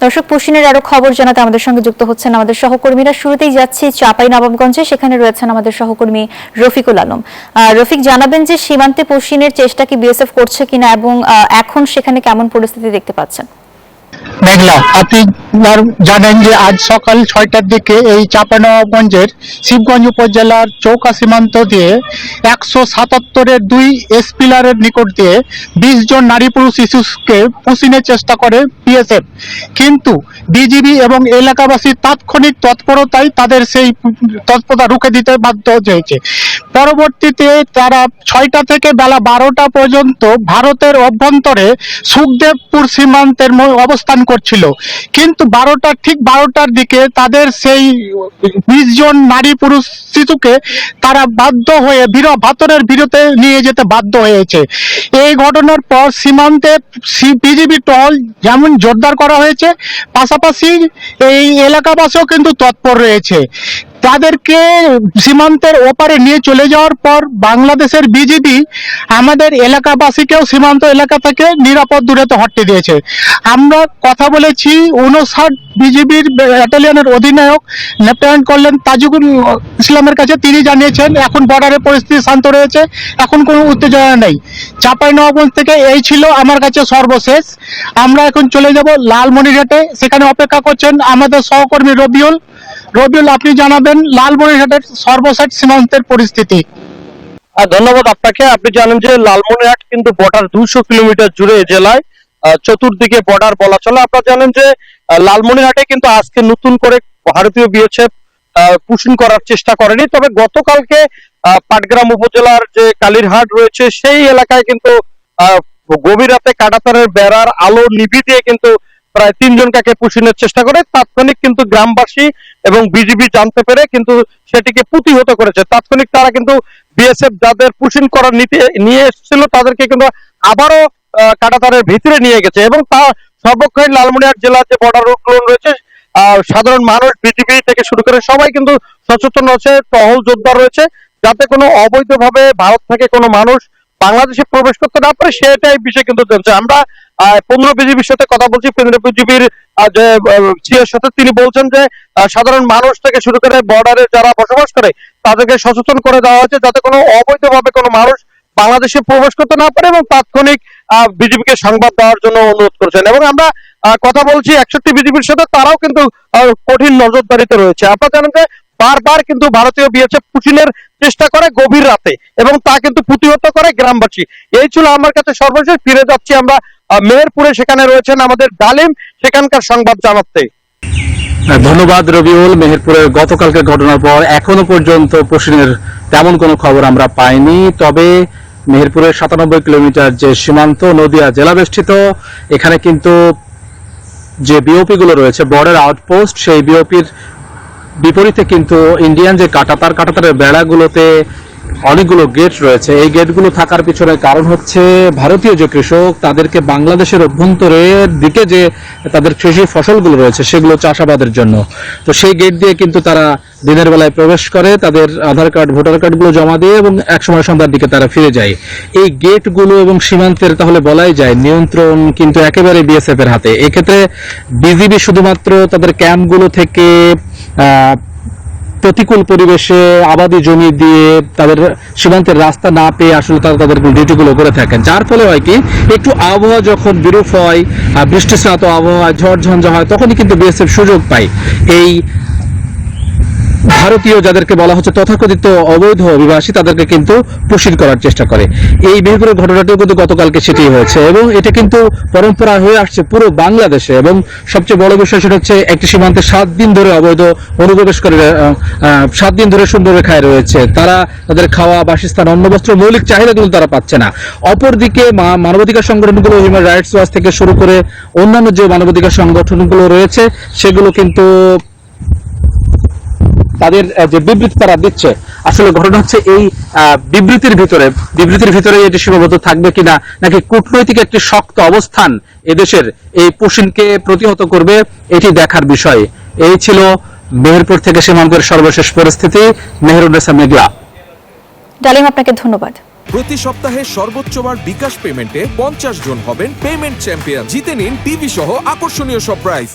দর্শক, পুশিনের আরো খবর জানাতে আমাদের সঙ্গে যুক্ত হচ্ছেন আমাদের সহকর্মীরা। শুরুতেই যাচ্ছি চাঁপাইনবাবগঞ্জে, সেখানে রয়েছেন আমাদের সহকর্মী রফিকুল আলম। রফিক, জানাবেন যে সীমান্তে পুশিনের চেষ্টা কি বিএসএফ করছে কিনা এবং এখন সেখানে কেমন পরিস্থিতি দেখতে পাচ্ছেন? মেঘলা, আপনি জানেন যে আজ সকাল 6টার দিকে এই চাঁপাইনবাবগঞ্জের শিবগঞ্জ উপজেলার চৌকা সীমান্ত দিয়ে 177-এর 2 এসপিলারের নিকট দিয়ে 20 জন নারী পুরুষ শিশুকে পুশিনের চেষ্টা করে বিএসএফ, কিন্তু বিজিবি এবং এলাকাবাসীর তাৎক্ষণিক তৎপরতায় তাদের সেই তৎপরতা রুখে দিতে বাধ্য হয়েছে। পরবর্তীতে তারা 6টা থেকে বেলা 12টা পর্যন্ত ভারতের অভ্যন্তরে সুখদেবপুর সীমান্তের অবস্থান করছিল, কিন্তু ঠিক 12টার দিকে তাদের সেই 20 জন নারী পুরুষ শিশুকে তারা বাধ্য হয়ে ভাতরের বিরতে নিয়ে যেতে বাধ্য হয়েছে। এই ঘটনার পর সীমান্তে বিজিবি টহল যেমন জোরদার করা হয়েছে, পাশাপাশি এই এলাকাবাসীও কিন্তু তৎপর রয়েছে। তাদেরকে সীমান্তের ওপারে নিয়ে চলে যাওয়ার পর বাংলাদেশের বিজিবি আমাদের এলাকাবাসীকেও সীমান্ত এলাকা থেকে নিরাপদ দূরত্বে হটতে দিয়েছে। আমরা কথা বলেছি 59 বিজিবির ব্যাটালিয়নের অধিনায়ক লেফটেন্যান্ট কর্নেল তাজুল ইসলামের কাছে। তিনি জানিয়েছেন এখন বর্ডারের পরিস্থিতি শান্ত রয়েছে, এখন কোনো উত্তেজনা নেই। চাঁপাইনবাবগঞ্জ থেকে এই ছিল আমার কাছে সর্বশেষ। আমরা এখন চলে যাব লালমনিরহাটে, সেখানে অপেক্ষা করছেন আমাদের সহকর্মী রবিউল। আপনি জানাবেন লালমনিরহাটের সর্বশেষ সীমান্তের পরিস্থিতি। ধন্যবাদ আপনাকে। আপনি জানেন যে লালমনিরহাট কিন্তু বর্ডার 200 কিলোমিটার জুড়ে জেলায়, চতুর্দিকে বর্ডার বলা চলে। আপনারা জানেন যে লালমনিরহাটে কিন্তু আজকে নতুন করে ভারতীয় বিএসএফ পুশিং করার চেষ্টা করেনি, তবে গতকালকে পাটগ্রাম উপজেলার যে কালীরহাট রয়েছে সেই এলাকায় কিন্তু গভীর রাতে কাঁটাতারের বেড়ার আলো নিভিয়ে দিয়ে কিন্তু প্রায় 3 জনকে পুশিনের চেষ্টা করে। তাৎক্ষণিক কিন্তু গ্রামবাসী এবং বিজিবি জানতে পেরে কিন্তু সেটিকে প্রতিহত করেছে। তাৎক্ষণিক তারা কিন্তু বিএসএফ যাদের পুশিং করার নিয়ে এসেছিল তাদেরকে কিন্তু আবারও কাঁটাতারের ভিতরে নিয়ে গেছে, এবং তা সর্বক্ষণ লালমনিরহাট জেলার যে বর্ডার রোড রয়েছে সাধারণ মানুষ, বিজিবি থেকে শুরু করে সবাই কিন্তু সচেতন রয়েছে, টহল জোরদার রয়েছে, যাতে কোনো অবৈধভাবে ভারত থেকে কোনো মানুষ বাংলাদেশে প্রবেশ করতে না পারে সেটাই বিষয় কিন্তু চলছে। আমরা 15 বিজিবির সাথে কথা বলছি, 15 বিজিবির যে সিএর সাথে। তিনি বলছেন যে সাধারণ মানুষ থেকে শুরু করে বর্ডারে যারা বসবাস করে তাদেরকে সচেতন করে দেওয়া হয়েছে যাতে কোনো অবৈধভাবে কোনো মানুষ বাংলাদেশে প্রবেশ করতে না পারে, এবং তাৎক্ষণিক বিজিবিকে সংবাদ দেওয়ার জন্য অনুরোধ করেছেন। এবং আমরা কথা বলছি 61 বিজিবির সাথে, তারাও কিন্তু কঠিন নজরদারিতে রয়েছে। আপনারা জানেন যে বারবার কিন্তু ভারতীয় বিএসএফ পুশিনের চেষ্টা করে গভীর রাতে, এবং তা কিন্তু প্রতিহত করে গ্রামবাসী। এই ছিল আমার কাছে সর্বশেষ। ফিরে যাচ্ছি আমরা মেহেরপুরে, সেখানে রয়েছেন আমাদের ডালিম, সেখানকার সংবাদ জানাতে। ধন্যবাদ রবিউল। মেহেরপুরের গতকালকের ঘটনার পর এখনো পর্যন্ত পুশিনের তেমন কোনো খবর আমরা পাইনি, তবে মেহেরপুরের 97 কিলোমিটার যে সীমান্ত নদিয়া জেলা বেষ্টিত, এখানে কিন্তু যে বিওপি গুলো রয়েছে, বর্ডার আউটপোস্ট, সেই বিওপির বিপরীতে কিন্তু ইন্ডিয়ান যে কাঁটাতারের বেড়াগুলোতে অনেকগুলো গেট রয়েছে। এই গেটগুলো থাকার পিছনে কারণ হচ্ছে ভারতীয় যে কৃষক তাদেরকে বাংলাদেশের অভ্যন্তরের দিকে যে তাদের কৃষি ফসলগুলো রয়েছে সেগুলো চাষাবাদের জন্য, তো সেই গেট দিয়ে কিন্তু তারা দিনের বেলায় প্রবেশ করে, তাদের আধার কার্ড ভোটার কার্ডগুলো জমা দিয়ে, এবং একসময় সন্ধ্যার দিকে তারা ফিরে যায়। এই গেটগুলো এবং সীমান্তের তাহলে বলাই যায় নিয়ন্ত্রণ কিন্তু একেবারে বিএসএফ এর হাতে। এক্ষেত্রে বিজিবি শুধুমাত্র তাদের ক্যাম্পগুলো থেকে প্রতিকূল পরিবেশে আবাদি জমি দিয়ে তাদের সীমান্তের রাস্তা না পেয়ে আসলে তারা তাদের ডিউটিগুলো করে থাকেন, যার ফলে হয় কি একটু আবহাওয়া যখন বিরূপ হয়, বৃষ্টিস্নাত আবহাওয়া, ঝড় ঝঞ্ঝা হয়, তখনই কিন্তু বিএসএফ সুযোগ পায় এই ভারতীয় যাদেরকে বলা হচ্ছে তথাকথিত অবৈধ অভিবাসী তাদেরকে কিন্তু পুশিং করার চেষ্টা করে। এই মেহেরপুরের ঘটনাটিও কিন্তু গতকালকে সেটি হয়েছে, এবং এটা কিন্তু পরম্পরা হয়ে আসছে পুরো বাংলাদেশে। এবং সবচেয়ে বড় বিষয় সেটা হচ্ছে একটি সীমান্তে 7 দিন ধরে অবৈধ অনুপ্রবেশকারীরা 7 দিন ধরে শূন্য রেখায় রয়েছে। তারা তাদের খাওয়া, বাসস্থান, অন্ন, বস্ত্র, মৌলিক চাহিদাগুলো তারা পাচ্ছে না। অপরদিকে মানবাধিকার সংগঠনগুলো, হিউম্যান রাইটস ওয়াচ থেকে শুরু করে অন্যান্য যে মানবাধিকার সংগঠনগুলো রয়েছে সেগুলো কিন্তু তাদের যে বিবৃতি তারা দিচ্ছে, আসলে ঘটনা হচ্ছে এই বিবৃতির ভিতরে এটি সীমাবদ্ধ থাকবে কিনা, নাকি কূটনৈতিক একটি শক্ত অবস্থান এদেশের এই পুশিনকে প্রতিহত করবে, এটি দেখার বিষয়। এই ছিল মেহেরপুর থেকে সীমান্তের সর্বশেষ পরিস্থিতি। মেহেরুন্নেসা মেঘলা। ডালিম, আপনাকে ধন্যবাদ। প্রতি সপ্তাহে সর্বোচ্চবার বিকাশ পেমেন্টে 50 জন হবেন পেমেন্ট চ্যাম্পিয়ন। জিতে নিন টিভি সহ আকর্ষণীয় সব প্রাইজ।